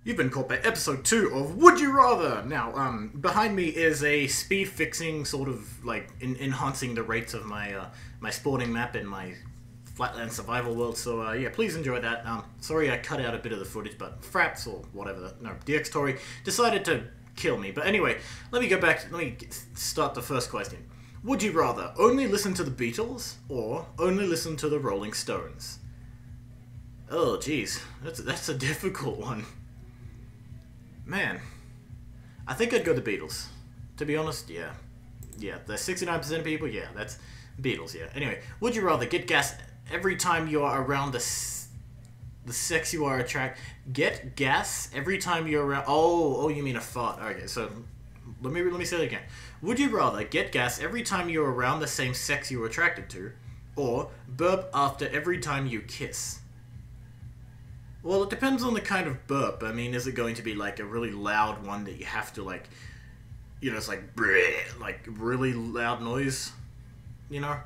You've been caught by episode 2 of Would You Rather! Now, behind me is a speed fixing sort of, like, enhancing the rates of my, my sporting map in my Flatland survival world, so, yeah, please enjoy that. Sorry I cut out a bit of the footage, but Fraps, or whatever, DxTory, decided to kill me. But anyway, let me start the first question. Would you rather only listen to the Beatles, or only listen to the Rolling Stones? Oh, jeez, that's a difficult one. Man, I think I'd go the Beatles. To be honest, yeah. Yeah, the 69% of people, yeah, that's Beatles, yeah. Anyway, would you rather get gas every time you are around the sex you are attracted... Get gas every time you're around... Oh, you mean a fart. Okay, so let me say that again. Would you rather get gas every time you're around the same sex you're attracted to, or burp after every time you kiss? Well, it depends on the kind of burp. I mean, is it going to be like a really loud one that you have to like, you know, it's like bleh, like really loud noise, you know?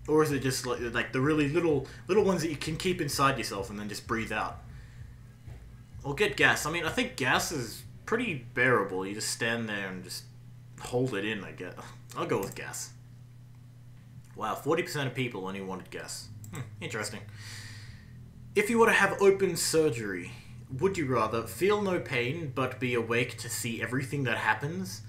Or is it just like the really little ones that you can keep inside yourself and then just breathe out? Or get gas. I mean, I think gas is pretty bearable. You just stand there and just hold it in, I guess. I'll go with gas. Wow, 40% of people only wanted gas. Interesting. If you were to have open surgery, would you rather feel no pain but be awake to see everything that happens?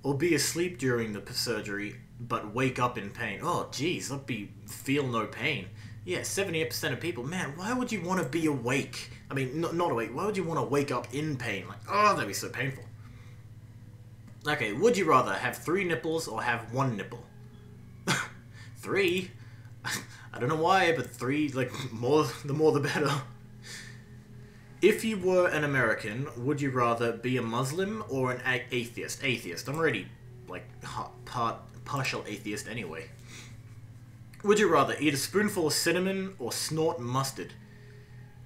Or be asleep during the surgery but wake up in pain? Oh jeez, that'd be feel no pain. Yeah, 78% of people. Man, why would you want to be awake? I mean, not awake. Why would you want to wake up in pain? Like, oh, that'd be so painful. Okay, would you rather have 3 nipples or have 1 nipple? 3? I don't know why, but 3, like, the more the better. If you were an American, would you rather be a Muslim or an atheist? Atheist. I'm already, like, partial atheist anyway. Would you rather eat a spoonful of cinnamon or snort mustard?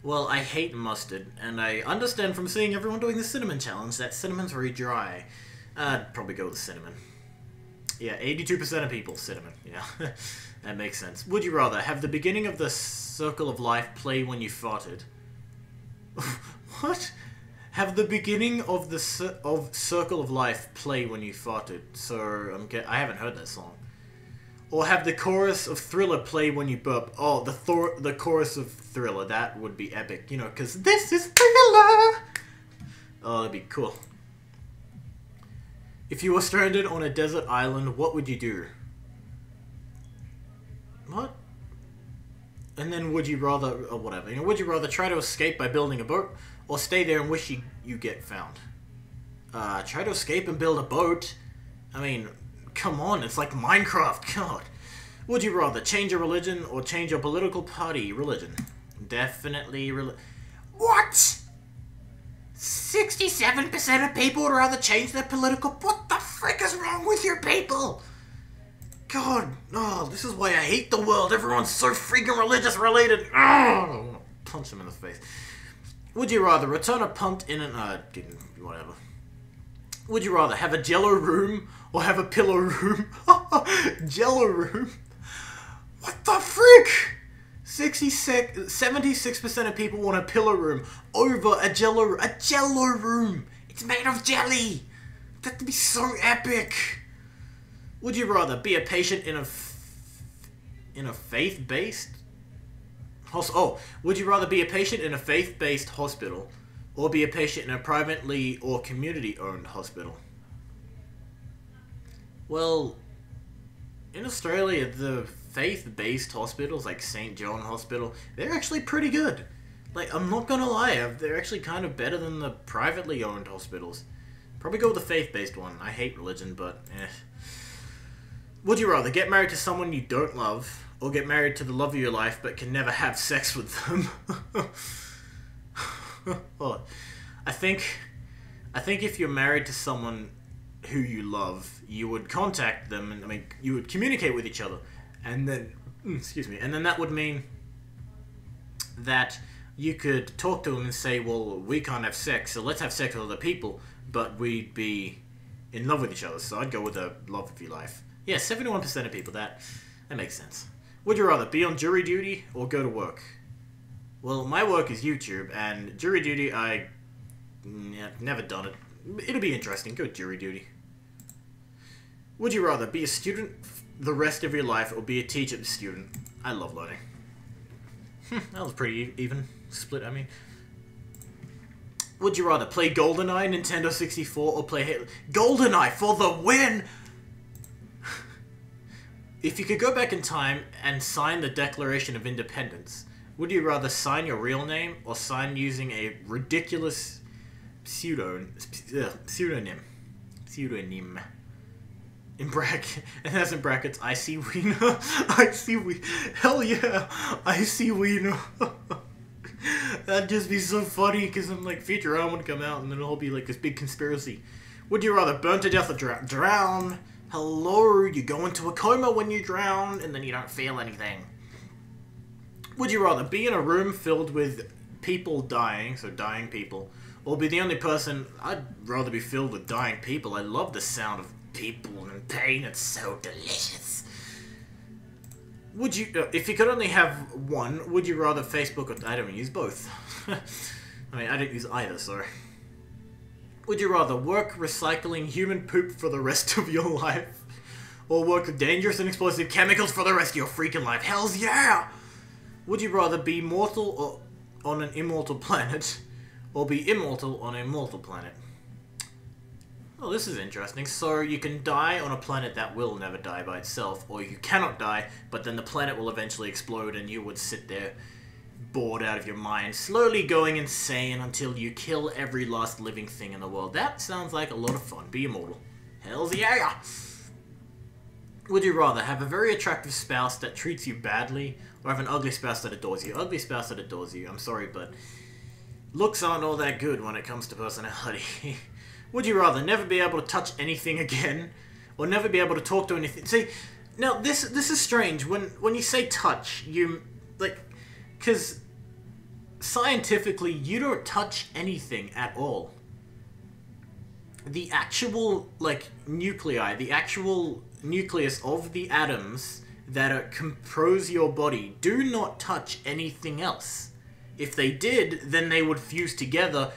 Well, I hate mustard, and I understand from seeing everyone doing the cinnamon challenge that cinnamon's very dry. I'd probably go with cinnamon. Yeah, 82% of people, cinnamon, yeah. That makes sense. Would you rather have the beginning of the Circle of Life play when you farted? What? Have the beginning of the Circle of Life play when you farted? So, I haven't heard that song. Or have the chorus of Thriller play when you burp? Oh, the chorus of Thriller, that would be epic. You know, because this is Thriller! Oh, that'd be cool. If you were stranded on a desert island, what would you do? What? And then would you rather, or whatever, you know, would you rather try to escape by building a boat, or stay there and wish you get found? Try to escape and build a boat? I mean, come on, it's like Minecraft, God. Would you rather change your religion or change your political party religion? Definitely What? 67% of people would rather change their political... What the frick is wrong with your people? God, oh, this is why I hate the world. Everyone's so freaking religious related. Oh, I want to punch them in the face. Would you rather return a pumped in an... whatever. Would you rather have a jello room or have a pillow room? Jello room? What the frick? 76% of people want a pillow room over a jello room. It's made of jelly. That'd be so epic. Would you rather be a patient in a faith-based would you rather be a patient in a faith-based hospital or be a patient in a privately or community-owned hospital? Well, in Australia, the faith-based hospitals, like St. John Hospital, they're actually pretty good. Like, I'm not gonna lie, they're actually kind of better than the privately owned hospitals. Probably go with the faith-based one. I hate religion, but eh. Would you rather get married to someone you don't love, or get married to the love of your life but can never have sex with them? Well, I think if you're married to someone who you love, you would contact them, and I mean, you would communicate with each other, and then, excuse me, and then that would mean that you could talk to them and say, well, we can't have sex, so let's have sex with other people, but we'd be in love with each other, so I'd go with the love of your life. Yeah, 71% of people, that makes sense. Would you rather be on jury duty or go to work? Well, my work is YouTube, and jury duty, I Yeah, never done it. It'll be interesting. Go jury duty. Would you rather be a student the rest of your life or be a teacher student? I love learning. That was pretty even split, I mean. Would you rather play GoldenEye, Nintendo 64, or play Halo? GoldenEye for the win! If you could go back in time and sign the Declaration of Independence, would you rather sign your real name or sign using a ridiculous pseudonym? And that's in brackets, I see Wiener. I see Wiener. Hell yeah, I see Wiener. That'd just be so funny, because I'm like, Futurama would come out and then it'll be like this big conspiracy. Would you rather burn to death or drown? Hello, you go into a coma when you drown and then you don't feel anything. Would you rather be in a room filled with people dying, so dying people, or be the only person? I'd rather be filled with dying people. I love the sound of people in pain. It's so delicious. Would you, if you could only have one, would you rather Facebook or... I don't use both. I mean, I don't use either, sorry. Would you rather work recycling human poop for the rest of your life? Or work with dangerous and explosive chemicals for the rest of your freaking life? Hells yeah! Would you rather be mortal or on an immortal planet? Or be immortal on a mortal planet? Oh, this is interesting. So you can die on a planet that will never die by itself, or you cannot die, but then the planet will eventually explode and you would sit there bored out of your mind, slowly going insane until you kill every last living thing in the world. That sounds like a lot of fun. Be immortal. Hells yeah! Would you rather have a very attractive spouse that treats you badly, or have an ugly spouse that adores you? Ugly spouse that adores you. I'm sorry, but looks aren't all that good when it comes to personality. Would you rather never be able to touch anything again, or never be able to talk to anything? See, now this is strange. When you say touch, you like, because scientifically you don't touch anything at all. The actual like nuclei, the actual nucleus of the atoms that compose your body do not touch anything else. If they did, then they would fuse together,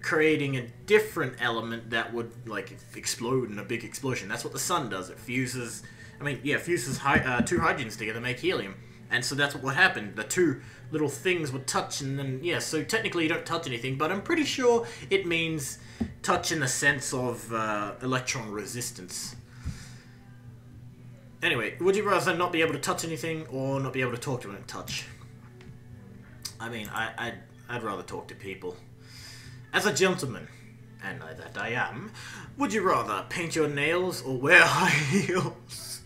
creating a different element that would, like, explode in a big explosion. That's what the sun does. It fuses... I mean, yeah, fuses two hydrogens together to make helium. And so that's what happened. The two little things would touch, and then, yeah, so technically you don't touch anything, but I'm pretty sure it means touch in the sense of electron resistance. Anyway, would you rather not be able to touch anything, or not be able to talk to and touch? I mean, I'd rather talk to people. As a gentleman, and that I am, would you rather paint your nails or wear high heels?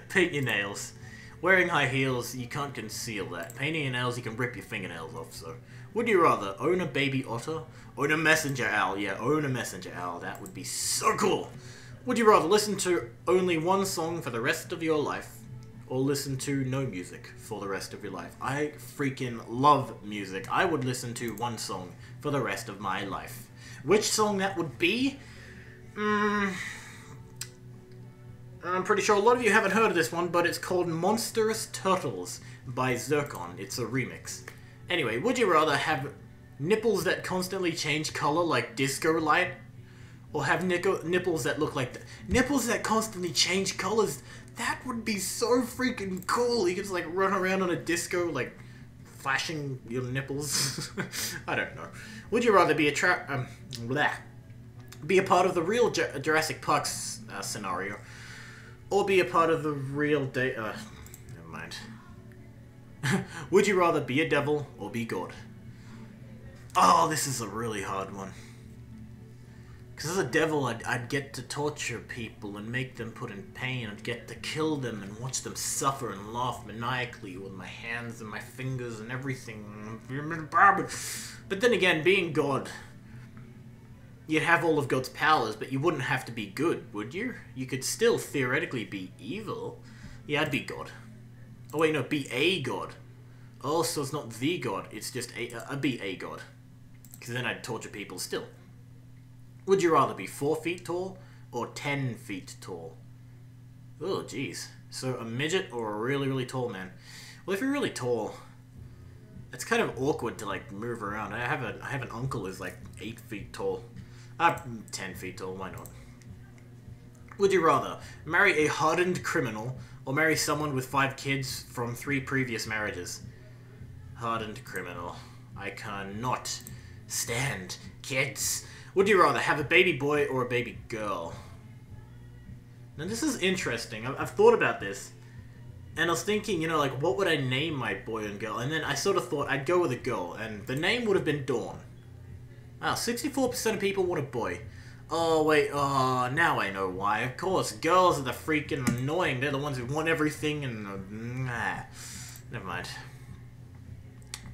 Paint your nails. Wearing high heels, you can't conceal that. Painting your nails, you can rip your fingernails off, so. Would you rather own a baby otter? Own a messenger owl? Yeah, own a messenger owl. That would be so cool. Would you rather listen to only one song for the rest of your life, or listen to no music for the rest of your life? I freaking love music. I would listen to one song for the rest of my life. Which song that would be? I'm pretty sure a lot of you haven't heard of this one, but it's called Monstrous Turtles by Zircon. It's a remix. Anyway, would you rather have nipples that constantly change color like disco light, or have nipples that look like... Nipples that constantly change colors? That would be so freaking cool. You could just, like, run around on a disco, like, flashing your nipples. I don't know. Would you rather be a part of the real Jurassic Park scenario, or be a part of the real never mind. Would you rather be a devil or be God? Oh, this is a really hard one. Because as a devil, I'd get to torture people and make them put in pain. I'd get to kill them and watch them suffer and laugh maniacally with my hands and my fingers and everything. But then again, being God, you'd have all of God's powers, but you wouldn't have to be good, would you? You could still theoretically be evil. Yeah, I'd be God. Oh wait, no, be a God. Oh, so it's not the God, it's just I'd be a God. Because then I'd torture people still. Would you rather be 4 feet tall or 10 feet tall? Oh, jeez. So a midget or a really, really tall man? Well, if you're really tall, It's kind of awkward to like move around. I have an uncle who's like 8 feet tall. 10 feet tall, why not? Would you rather marry a hardened criminal or marry someone with 5 kids from 3 previous marriages? Hardened criminal. I cannot stand kids. Would you rather have a baby boy or a baby girl? Now this is interesting. I've thought about this. And I was thinking, you know, like, what would I name my boy and girl? And then I sort of thought I'd go with a girl. And the name would have been Dawn. Wow, 64% of people want a boy. Oh, wait, now I know why. Of course, girls are the freaking annoying. They're the ones who want everything and... never mind.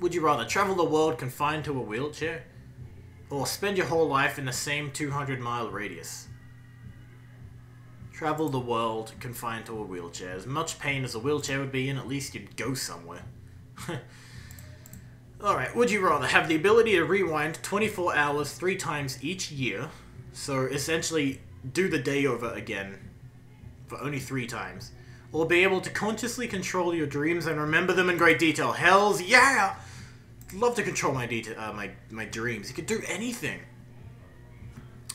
Would you rather travel the world confined to a wheelchair? Or spend your whole life in the same 200-mile radius? Travel the world confined to a wheelchair. As much pain as a wheelchair would be in, at least you'd go somewhere. Alright, would you rather have the ability to rewind 24 hours 3 times each year, so essentially do the day over again for only 3 times, or be able to consciously control your dreams and remember them in great detail? Hells yeah! I'd love to control my dreams. You could do anything.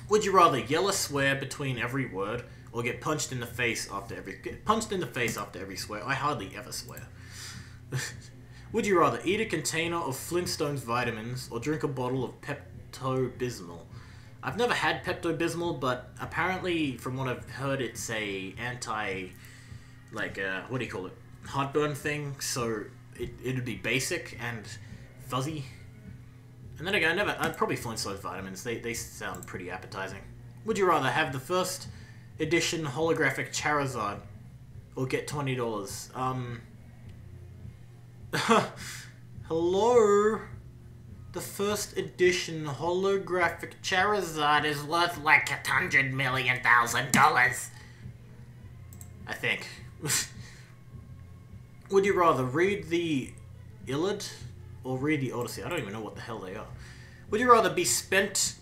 Would you rather yell a swear between every word, or get punched in the face after every swear? I hardly ever swear. Would you rather eat a container of Flintstones vitamins or drink a bottle of Pepto-Bismol? I've never had Pepto-Bismol, but apparently, from what I've heard, it's a anti, like, what do you call it? Heartburn thing, so it'd be basic and fuzzy. And then again, I'd probably Flintstones vitamins. They sound pretty appetizing. Would you rather have the first edition holographic Charizard or get $20? Hello? The first edition holographic Charizard is worth like $100 million. I think. Would you rather read the Iliad or read the Odyssey? I don't even know what the hell they are. Would you rather be sent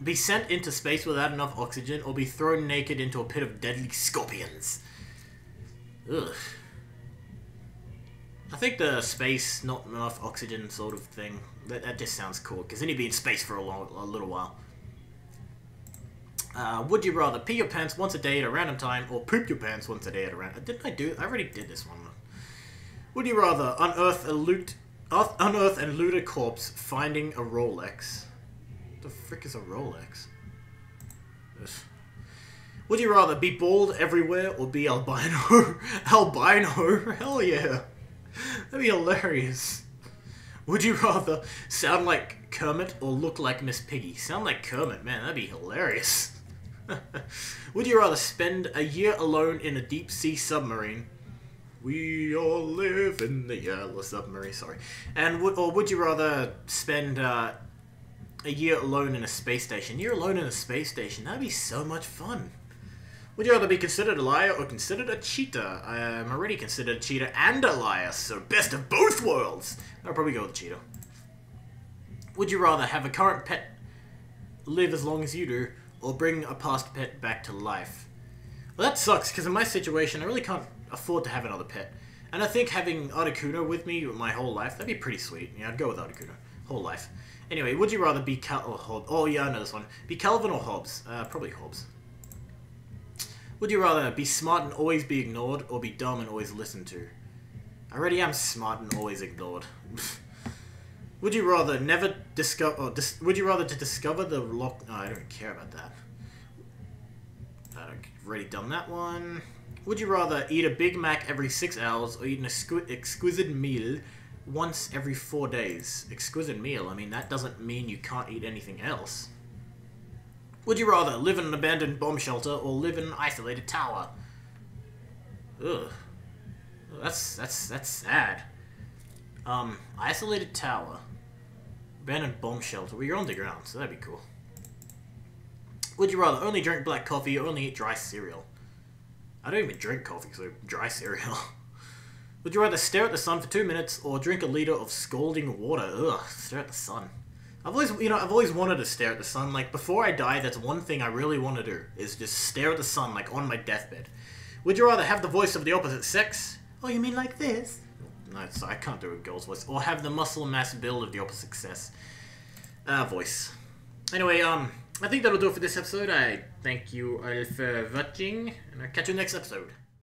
into space without enough oxygen, or be thrown naked into a pit of deadly scorpions? Ugh. I think the space, not enough oxygen sort of thing, that just sounds cool, because then you'd be in space for a little while. Would you rather pee your pants once a day at a random time, or poop your pants once a day at a random... I already did this one. Would you rather unearth and loot a corpse finding a Rolex? The frick is a Rolex? Ugh. Would you rather be bald everywhere or be albino? Albino? Hell yeah. That'd be hilarious. Would you rather sound like Kermit or look like Miss Piggy? Sound like Kermit, man, that'd be hilarious. Would you rather spend a year alone in a deep-sea submarine? We all live in the yellow submarine, sorry. Or would you rather spend a year alone in a space station? You're alone in a space station. That'd be so much fun. Would you rather be considered a liar or considered a cheater? I'm already considered a cheater and a liar, so best of both worlds. I'll probably go with cheater. Would you rather have a current pet live as long as you do, or bring a past pet back to life? Well, that sucks, because in my situation, I really can't afford to have another pet. And I think having Articuno with me my whole life, that'd be pretty sweet. Yeah, I'd go with Articuno. Whole life. Anyway, would you rather be Oh yeah, I know this one. Be Calvin or Hobbes? Probably Hobbes. Would you rather be smart and always be ignored, or be dumb and always listened to? I already am smart and always ignored. Would you rather never discover... would you rather to discover the lock... No, I don't care about that. I've already done that one. Would you rather eat a Big Mac every 6 hours, or eat an exquisite meal once every 4 days? Exquisite meal? I mean, that doesn't mean you can't eat anything else. Would you rather live in an abandoned bomb shelter or live in an isolated tower? Ugh. That's sad. Isolated tower. Abandoned bomb shelter. Well, you're on the ground, so that'd be cool. Would you rather only drink black coffee or only eat dry cereal? I don't even drink coffee, so dry cereal. Would you rather stare at the sun for 2 minutes or drink a liter of scalding water? Ugh, stare at the sun. I've always wanted to stare at the sun. Like, before I die, that's one thing I really want to do, is just stare at the sun, like, on my deathbed. Would you rather have the voice of the opposite sex? Oh, you mean like this? No, so I can't do a girl's voice. Or have the muscle mass build of the opposite sex. Voice. Anyway, I think that'll do it for this episode. I thank you all for watching, and I'll catch you next episode.